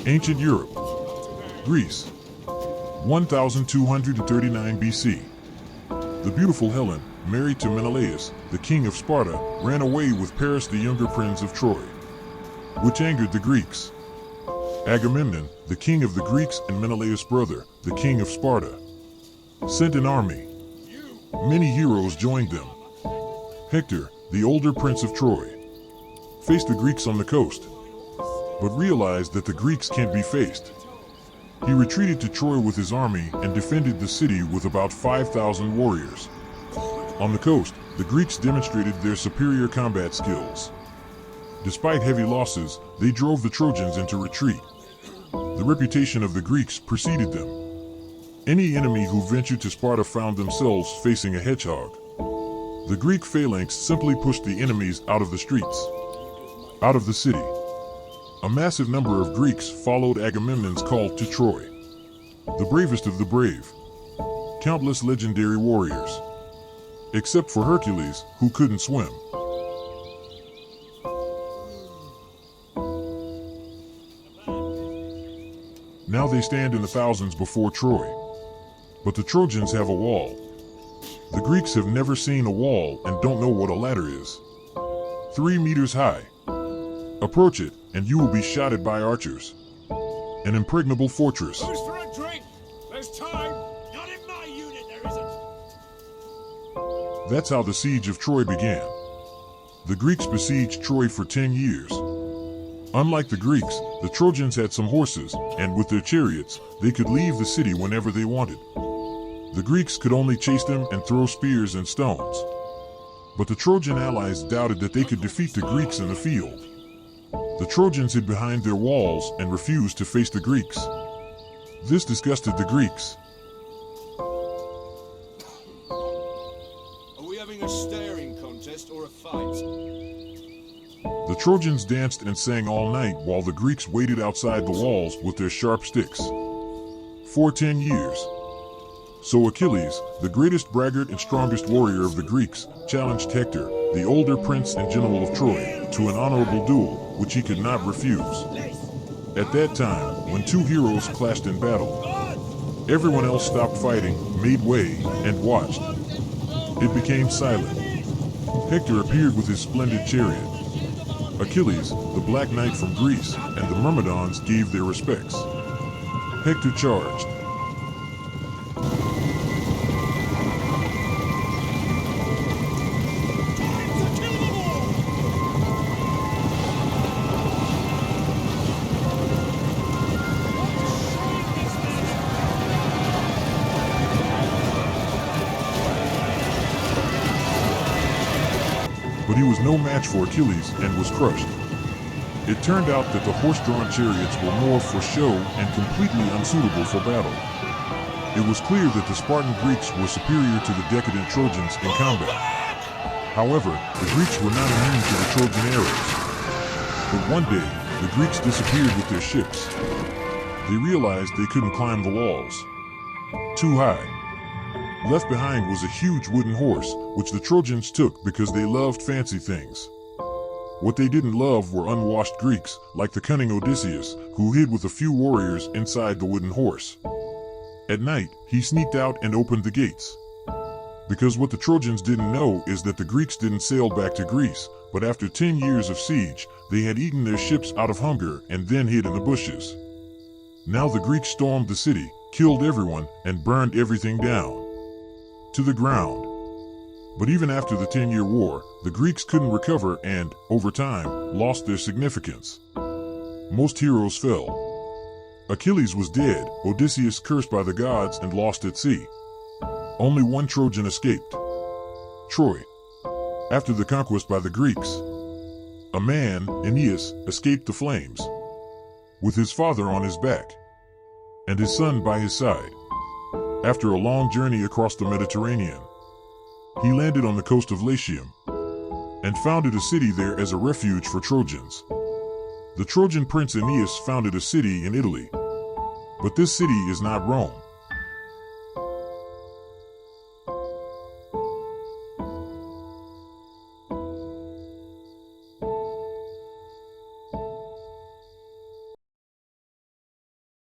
Ancient Europe. Greece. 1239 BC. The beautiful Helen, married to Menelaus, the king of Sparta, ran away with Paris, the younger prince of Troy, which angered the Greeks. Agamemnon, the king of the Greeks and Menelaus' brother, the king of Sparta, sent an army. Many heroes joined them. Hector, the older prince of Troy, faced the Greeks on the coast, but realized that the Greeks can't be faced. He retreated to Troy with his army and defended the city with about 5,000 warriors. On the coast, the Greeks demonstrated their superior combat skills. Despite heavy losses, they drove the Trojans into retreat. The reputation of the Greeks preceded them. Any enemy who ventured to Sparta found themselves facing a hedgehog. The Greek phalanx simply pushed the enemies out of the streets, out of the city. A massive number of Greeks followed Agamemnon's call to Troy. The bravest of the brave. Countless legendary warriors. Except for Hercules, who couldn't swim. Now they stand in the thousands before Troy. But the Trojans have a wall. The Greeks have never seen a wall and don't know what a ladder is. 3 meters high. Approach it, and you will be shot at by archers. An impregnable fortress. Who's for a drink? There's time. Not in my unit, there isn't. That's how the siege of Troy began. The Greeks besieged Troy for 10 years. Unlike the Greeks, the Trojans had some horses, and with their chariots, they could leave the city whenever they wanted. The Greeks could only chase them and throw spears and stones. But the Trojan allies doubted that they could defeat the Greeks in the field. The Trojans hid behind their walls and refused to face the Greeks. This disgusted the Greeks. Are we having a staring contest or a fight? The Trojans danced and sang all night while the Greeks waited outside the walls with their sharp sticks. For 10 years. So Achilles, the greatest braggart and strongest warrior of the Greeks, challenged Hector, the older prince and general of Troy, to an honorable duel, which he could not refuse. At that time, when two heroes clashed in battle, everyone else stopped fighting, made way, and watched. It became silent. Hector appeared with his splendid chariot. Achilles, the Black Knight from Greece, and the Myrmidons gave their respects. Hector charged. But he was no match for Achilles and was crushed. It turned out that the horse-drawn chariots were more for show and completely unsuitable for battle. It was clear that the Spartan Greeks were superior to the decadent Trojans in combat. However, the Greeks were not immune to the Trojan arrows. But one day, the Greeks disappeared with their ships. They realized they couldn't climb the walls. Too high. Left behind was a huge wooden horse, which the Trojans took because they loved fancy things. What they didn't love were unwashed Greeks, like the cunning Odysseus, who hid with a few warriors inside the wooden horse. At night, he sneaked out and opened the gates. Because what the Trojans didn't know is that the Greeks didn't sail back to Greece, but after 10 years of siege, they had eaten their ships out of hunger and then hid in the bushes. Now the Greeks stormed the city, killed everyone, and burned everything down to the ground. But even after the 10-year war, the Greeks couldn't recover and, over time, lost their significance. Most heroes fell. Achilles was dead, Odysseus cursed by the gods and lost at sea. Only one Trojan escaped. Troy. After the conquest by the Greeks, a man, Aeneas, escaped the flames, with his father on his back, and his son by his side. After a long journey across the Mediterranean, he landed on the coast of Latium, and founded a city there as a refuge for Trojans. The Trojan prince Aeneas founded a city in Italy, but this city is not Rome.